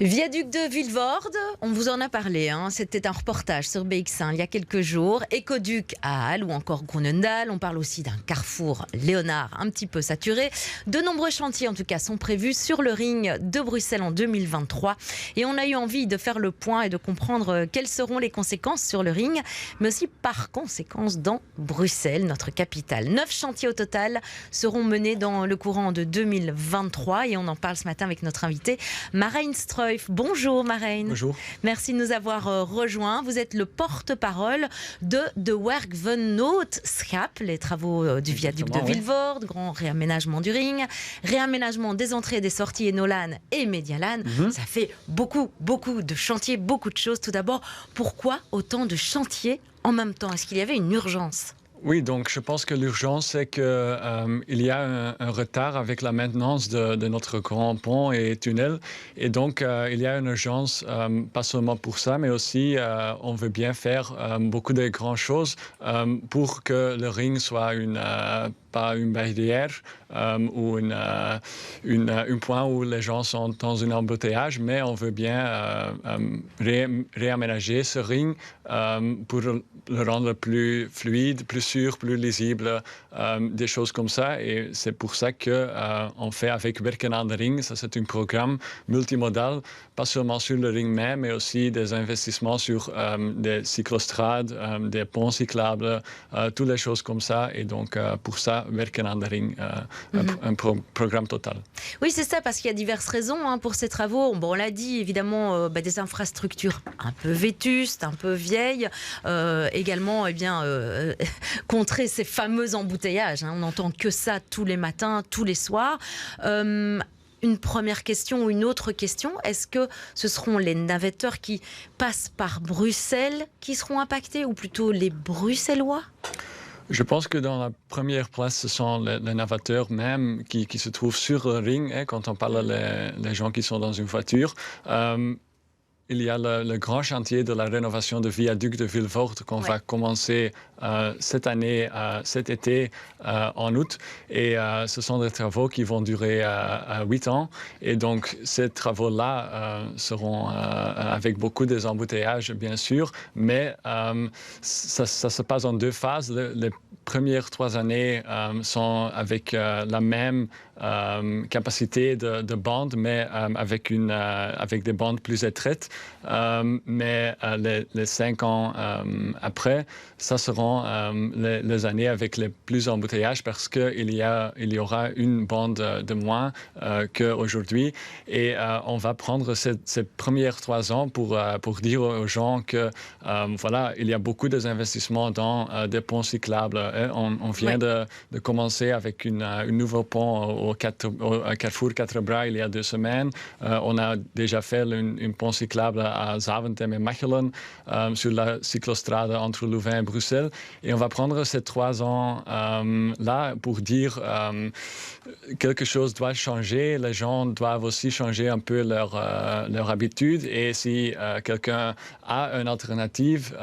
Viaduc de Vilvoorde, on vous en a parlé, c'était un reportage sur BX1 il y a quelques jours. Écoduc à Halle ou encore Groenendael, on parle aussi d'un carrefour Léonard un petit peu saturé. De nombreux chantiers en tout cas sont prévus sur le ring de Bruxelles en 2023 et on a eu envie de faire le point et de comprendre quelles seront les conséquences sur le ring, mais aussi par conséquence dans Bruxelles, notre capitale. 9 chantiers au total seront menés dans le courant de 2023 et on en parle ce matin avec notre invité Marijn Struijff. Bonjour Marijn. Bonjour. Merci de nous avoir rejoints. Vous êtes le porte-parole de Werkgenootschap, les travaux du viaduc de Vilvoorde, grand réaménagement du ring, réaménagement des entrées et des sorties Enolan et Medialan. Ça fait beaucoup de chantiers, beaucoup de choses. Tout d'abord, pourquoi autant de chantiers en même temps? Est-ce qu'il y avait une urgence ? Oui, donc je pense que l'urgence, c'est qu'il y a un retard avec la maintenance de notre grand pont et tunnel. Et donc, il y a une urgence, pas seulement pour ça, mais aussi, on veut bien faire beaucoup de grandes choses pour que le ring soit pas une barrière ou un point où les gens sont dans un embouteillage, mais on veut bien réaménager ce ring pour le rendre plus fluide, plus sûr, plus lisible, des choses comme ça. Et c'est pour ça qu'on fait avec Werken aan de Ring. Ça, c'est un programme multimodal, pas seulement sur le ring même, mais aussi des investissements sur des cyclostrades, des ponts cyclables, toutes les choses comme ça. Et donc, pour ça, Werken aan de Ring, un programme total. Oui, c'est ça, parce qu'il y a diverses raisons pour ces travaux. Bon, on l'a dit, évidemment, des infrastructures un peu vétustes, un peu vieilles. Également, contrer ces fameux embouteillages. On n'entend que ça tous les matins, tous les soirs. Une première question ou une autre question, est-ce que ce seront les navetteurs qui passent par Bruxelles qui seront impactés ou plutôt les Bruxellois ? Je pense que dans la première place, ce sont les navetteurs même qui se trouvent sur le ring, quand on parle les gens qui sont dans une voiture. Il y a le grand chantier de la rénovation du viaduc de Vilvoorde qu'on va commencer cette année, cet été, en août. Et ce sont des travaux qui vont durer 8 ans. Et donc, ces travaux-là seront avec beaucoup des embouteillages, bien sûr. Mais ça se passe en 2 phases. Les premières 3 années sont avec la même capacité de bande, mais avec des bandes plus étroites. Mais les 5 ans après, ça seront les années avec les plus embouteillages parce qu'il y aura une bande de moins qu'aujourd'hui. Et on va prendre ces premières 3 ans pour dire aux gens que voilà, il y a beaucoup d'investissements dans des ponts cyclables. On vient de commencer avec un nouveau pont au Carrefour 4 Bras il y a 2 semaines. On a déjà fait un pont cyclable à Zaventem et Mechelen sur la cyclostrade entre Louvain et Bruxelles. Et on va prendre ces 3 ans là pour dire quelque chose doit changer. Les gens doivent aussi changer un peu leur habitude. Et si quelqu'un a une alternative,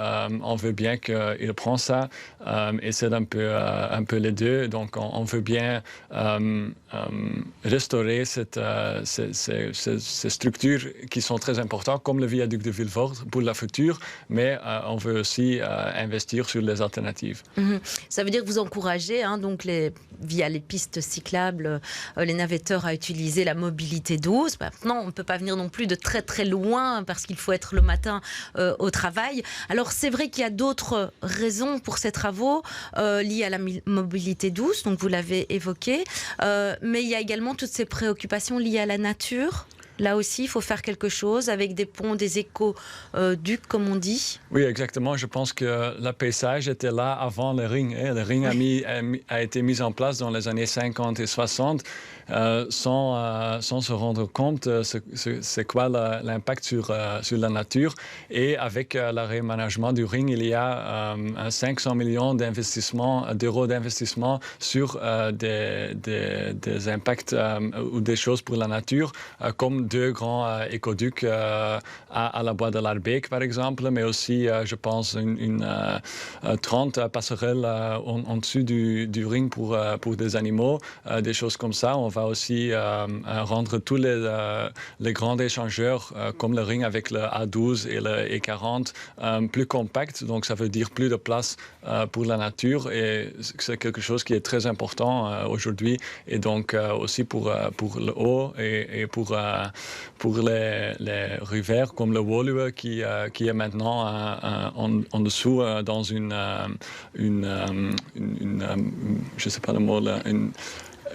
on veut bien qu'il prenne ça. Et c'est un peu les deux. Donc on veut bien restaurer ces structures qui sont très importantes, comme le viaduc de Vilvoorde pour la future, mais on veut aussi investir sur les alternatives. Ça veut dire que vous encouragez via les pistes cyclables les navetteurs à utiliser la mobilité douce. Maintenant, on ne peut pas venir non plus de très très loin parce qu'il faut être le matin au travail. Alors c'est vrai qu'il y a d'autres raisons pour ces travaux liés à la mobilité douce, donc vous l'avez évoqué, mais il y a également toutes ces préoccupations liées à la nature. Là aussi, il faut faire quelque chose avec des ponts, des écoducs, comme on dit. Oui, exactement. Je pense que le paysage était là avant le ring. Le ring a été mis en place dans les années 50 et 60 sans se rendre compte c'est quoi l'impact sur la nature. Et avec le réaménagement du ring, il y a 500 millions d'euros d'investissement sur des impacts ou des choses pour la nature, comme 2 grands écoducs à la Bois de l'Arbec, par exemple, mais aussi, je pense, une 30 passerelles en dessous du ring pour des animaux, des choses comme ça. On va aussi rendre tous les grands échangeurs, comme le ring avec le A12 et le E40, plus compacts. Donc, ça veut dire plus de place pour la nature. Et c'est quelque chose qui est très important aujourd'hui. Et donc, aussi pour le haut et pour les rivières comme le Woluwe qui est maintenant en dessous dans une je sais pas le mot là,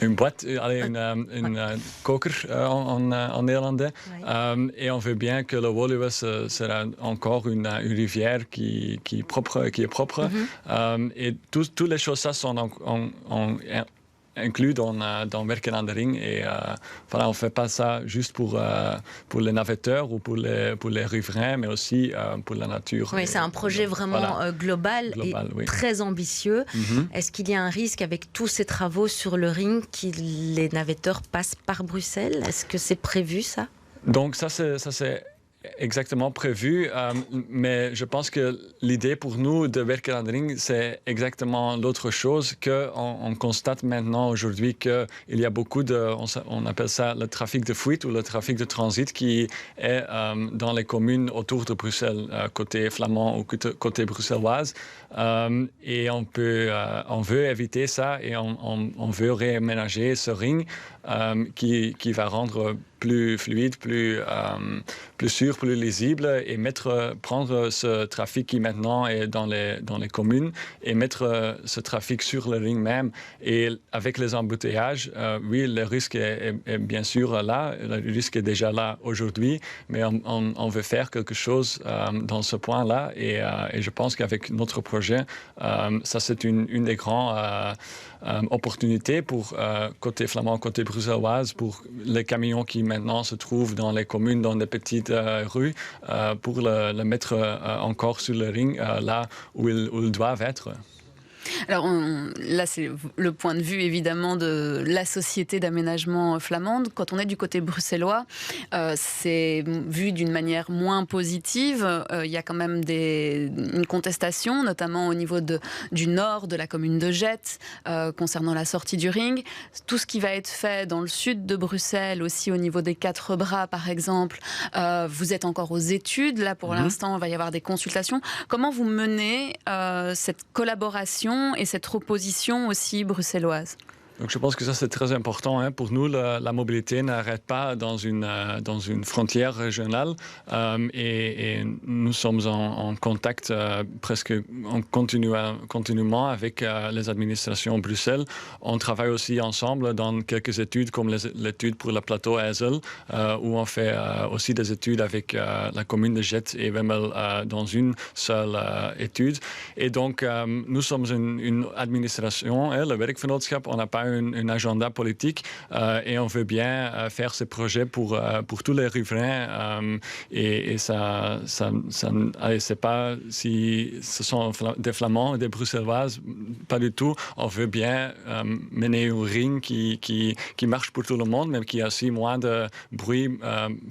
une boîte, une koker en néerlandais. Oui. Et on veut bien que le Woluwe sera encore une rivière qui est propre. Mm-hmm. Et toutes les choses ça sont inclus dans Werken aan de Ring. Et voilà, on ne fait pas ça juste pour les navetteurs ou pour les riverains, mais aussi pour la nature. Oui, c'est un projet vraiment global et oui. Très ambitieux. Mm-hmm. Est-ce qu'il y a un risque avec tous ces travaux sur le ring que les navetteurs passent par Bruxelles? Est-ce que c'est prévu, ça? Donc ça c'est exactement prévu, mais je pense que l'idée pour nous de Werken aan de Ring, c'est exactement l'autre chose qu'on constate maintenant aujourd'hui qu'il y a beaucoup on appelle ça le trafic de fuite ou le trafic de transit qui est dans les communes autour de Bruxelles, côté flamand ou côté bruxelloise. Et on veut éviter ça et on veut réaménager ce ring qui va rendre plus fluide, plus sûr, plus lisible et prendre ce trafic qui maintenant est dans les communes et mettre ce trafic sur le ring même. Et avec les embouteillages, oui, le risque est bien sûr là, le risque est déjà là aujourd'hui, mais on veut faire quelque chose dans ce point-là et je pense qu'avec notre projet, ça c'est une des grandes opportunités pour côté flamand, côté bruxelloise, pour les camions qui maintenant se trouvent dans les communes, dans des petites rues, pour le mettre encore sur le ring, là où ils doivent être. Alors là, c'est le point de vue évidemment de la société d'aménagement flamande. Quand on est du côté bruxellois, c'est vu d'une manière moins positive. Il y a quand même une contestation, notamment au niveau du nord de la commune de Jette, concernant la sortie du ring. Tout ce qui va être fait dans le sud de Bruxelles, aussi au niveau des 4 bras par exemple, vous êtes encore aux études. Là, pour l'instant, il va y avoir des consultations. Comment vous menez cette collaboration et cette opposition aussi bruxelloise? Donc je pense que ça c'est très important. Pour nous, la mobilité n'arrête pas dans une frontière régionale et nous sommes en contact presque continuellement avec les administrations Bruxelles. On travaille aussi ensemble dans quelques études comme l'étude pour le plateau Ezel où on fait aussi des études avec la commune de Jette et Wemmel dans une seule étude. Et donc nous sommes une administration, le werkvernootschap, on n'a pas un agenda politique et on veut bien faire ces projets pour tous les riverains et ça c'est pas si ce sont des Flamands et des Bruxelloises, pas du tout. On veut bien mener un ring qui marche pour tout le monde, mais qui a aussi moins de bruit,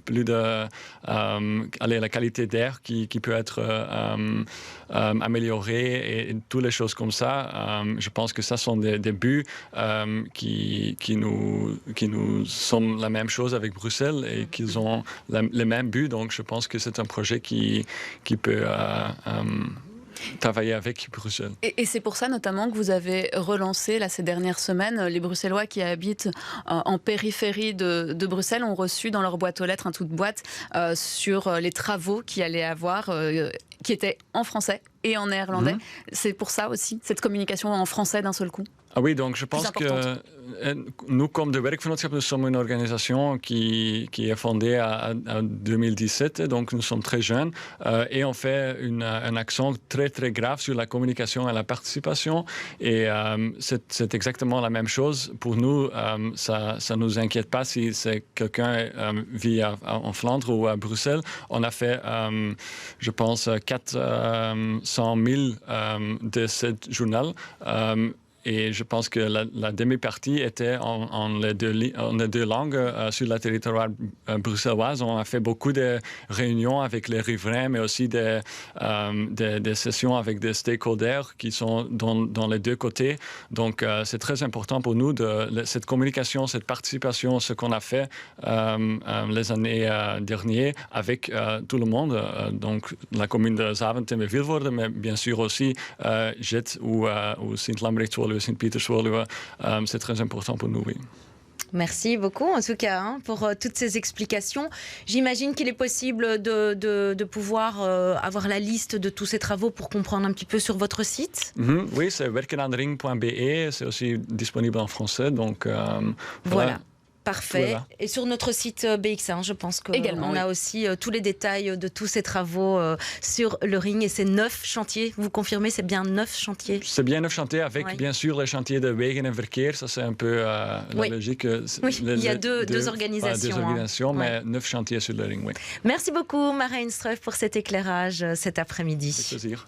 plus de la qualité d'air qui peut être améliorée et toutes les choses comme ça. Je pense que ça sont des buts qui nous sont la même chose avec Bruxelles et qu'ils ont les mêmes buts. Donc je pense que c'est un projet qui peut travailler avec Bruxelles. Et c'est pour ça notamment que vous avez relancé là, ces dernières semaines, les Bruxellois qui habitent en périphérie de Bruxelles ont reçu dans leur boîte aux lettres un toute boîte sur les travaux qu'il allait avoir, qui étaient en français et en néerlandais. C'est pour ça aussi, cette communication en français d'un seul coup? Ah oui, donc je pense que nous, comme de Werkvernootschap, nous sommes une organisation qui est fondée en 2017, donc nous sommes très jeunes et on fait un accent très très grave sur la communication et la participation et c'est exactement la même chose pour nous. Ça ne nous inquiète pas si c'est quelqu'un vit en Flandre ou à Bruxelles. On a fait, je pense, 400 000 de ce journal. et je pense que la demi-partie était en les deux langues sur la territoire bruxelloise. On a fait beaucoup de réunions avec les riverains, mais aussi des sessions avec des stakeholders qui sont dans les deux côtés. Donc, c'est très important pour nous, cette communication, cette participation, ce qu'on a fait les années dernières avec tout le monde. Donc, la commune de Zaventem et Vilvoorde, mais bien sûr aussi Jet ou Sint-Lambrecht-Zwaluwe, Sint-Pieters-Zwaluwe. C'est très important pour nous, oui. Merci beaucoup, en tout cas, pour toutes ces explications. J'imagine qu'il est possible de pouvoir avoir la liste de tous ces travaux pour comprendre un petit peu sur votre site. Oui, c'est werkenaanring.be. C'est aussi disponible en français. Donc, voilà. Parfait. Voilà. Et sur notre site BX1, je pense qu'on a aussi tous les détails de tous ces travaux sur le ring. Et c'est 9 chantiers. Vous confirmez, c'est bien 9 chantiers? C'est bien 9 chantiers avec, bien sûr, les chantiers de Wegen et Verkeer. Ça, c'est un peu la logique. Oui, il y a deux organisations. Deux organisations, mais 9 chantiers sur le ring, oui. Merci beaucoup, Mara Instruff, pour cet éclairage cet après-midi. Avec plaisir.